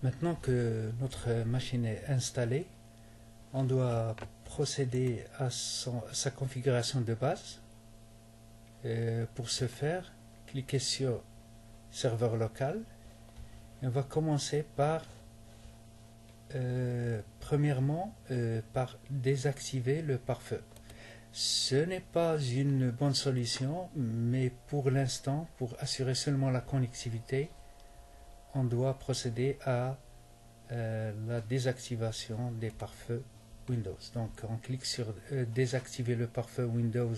Maintenant que notre machine est installée, on doit procéder à sa configuration de base. Pour ce faire, cliquez sur serveur local. Et on va commencer par premièrement par désactiver le pare-feu. Ce n'est pas une bonne solution, mais pour l'instant, pour assurer seulement la connectivité, on doit procéder à la désactivation des pare-feux Windows. Donc on clique sur désactiver le pare-feu Windows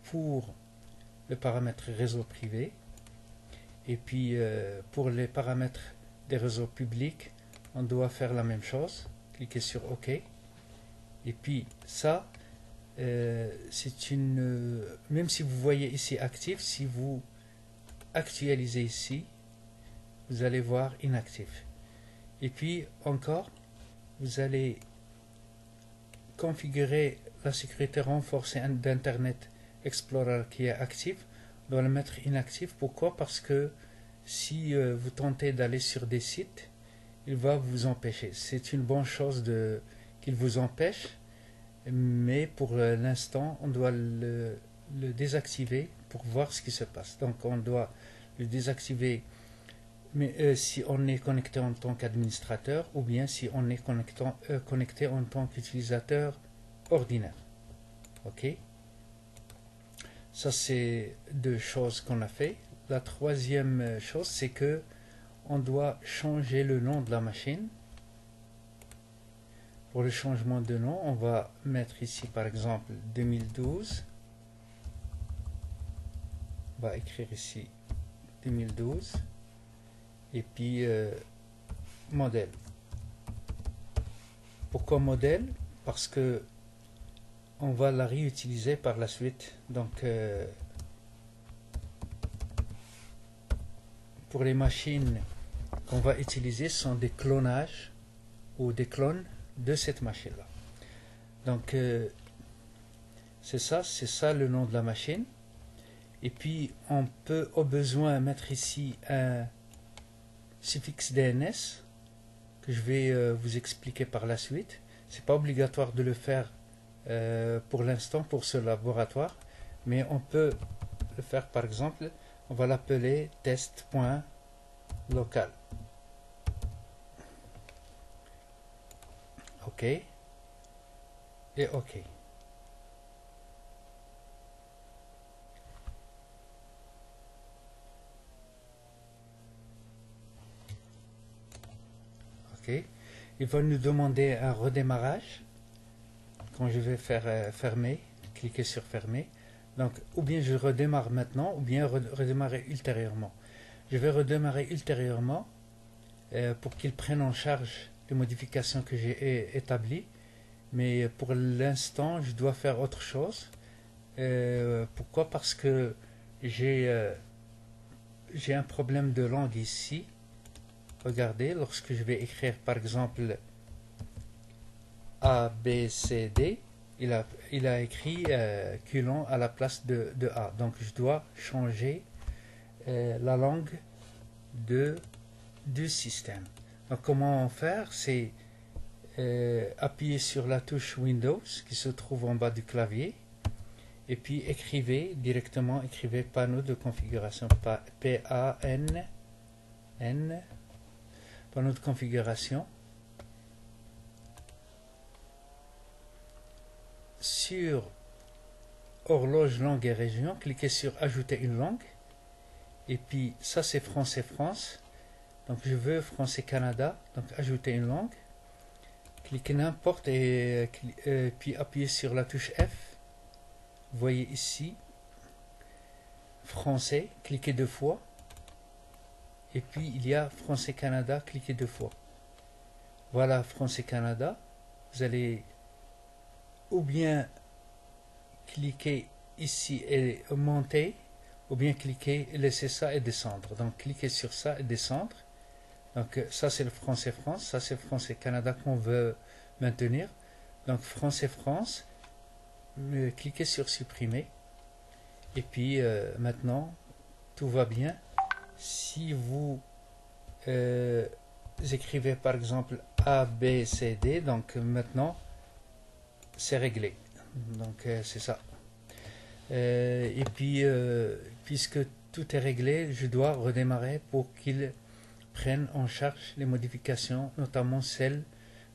pour le paramètre réseau privé, et puis pour les paramètres des réseaux publics, on doit faire la même chose, cliquer sur OK. Et puis ça, c'est une... même si vous voyez ici actif, si vous actualisez ici, vous allez voir inactif. Et puis encore, vous allez configurer la sécurité renforcée d'Internet Explorer qui est actif. On doit le mettre inactif. Pourquoi? Parce que si vous tentez d'aller sur des sites, il va vous empêcher. C'est une bonne chose qu'il vous empêche, mais pour l'instant, on doit le désactiver pour voir ce qui se passe. Donc on doit le désactiver, mais si on est connecté en tant qu'administrateur, ou bien si on est connecté en tant qu'utilisateur ordinaire. Ok, ça c'est deux choses qu'on a fait. La troisième chose, c'est que on doit changer le nom de la machine. Pour le changement de nom, on va mettre ici par exemple 2012. On va écrire ici 2012 et puis modèle. Pourquoi modèle? Parce que on va la réutiliser par la suite. Donc pour les machines qu'on va utiliser, ce sont des clonages ou des clones de cette machine là. Donc c'est ça le nom de la machine. Et puis on peut au besoin mettre ici un suffixe DNS que je vais vous expliquer par la suite. C'est pas obligatoire de le faire pour l'instant pour ce laboratoire, mais on peut le faire. Par exemple, on va l'appeler test.local. OK et OK. OK. Il va nous demander un redémarrage. Quand je vais faire fermer, cliquer sur fermer. Donc, ou bien je redémarre maintenant, ou bien redémarrer ultérieurement. Je vais redémarrer ultérieurement pour qu'il prenne en charge les modifications que j'ai établies. Mais pour l'instant, je dois faire autre chose. Pourquoi? Parce que j'ai un problème de langue ici. Regardez, lorsque je vais écrire par exemple A, B, C, D, il a écrit culon à la place de A. Donc je dois changer la langue du système. Donc comment faire? C'est appuyer sur la touche Windows qui se trouve en bas du clavier et puis écrivez panneau de configuration, P-A-N-N, panneau de configuration. Sur horloge langue et région, cliquez sur ajouter une langue et puis ça c'est français France. Donc je veux français Canada, donc ajouter une langue. Cliquez n'importe et puis appuyez sur la touche F. Vous voyez ici français, cliquez deux fois. Et puis il y a français Canada, cliquez deux fois. Voilà français Canada. Vous allez ou bien cliquer ici et monter, ou bien cliquer, laisser ça et descendre. Donc cliquez sur ça et descendre. Donc ça c'est le français France, ça c'est le français Canada qu'on veut maintenir. Donc français France, cliquez sur supprimer. Et puis maintenant tout va bien. Si vous écrivez par exemple A, B, C, D, donc maintenant c'est réglé. Donc c'est ça. Et puis puisque tout est réglé, je dois redémarrer pour qu'il prenne en charge les modifications, notamment celles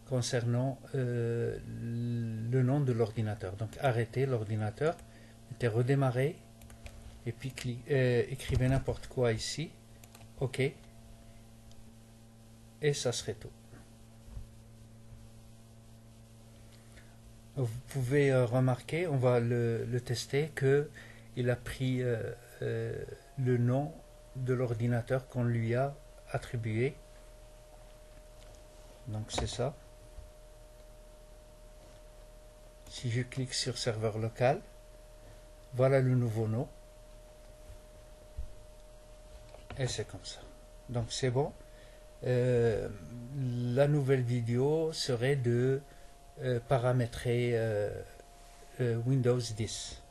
concernant le nom de l'ordinateur. Donc arrêtez l'ordinateur, mettez redémarrer et puis écrivez n'importe quoi ici, OK, et ça serait tout. Vous pouvez remarquer, on va le tester, que il a pris le nom de l'ordinateur qu'on lui a attribué. Donc c'est ça. Si je clique sur serveur local, voilà le nouveau nom. Et c'est comme ça. Donc c'est bon. La nouvelle vidéo serait de paramétrer Windows 10.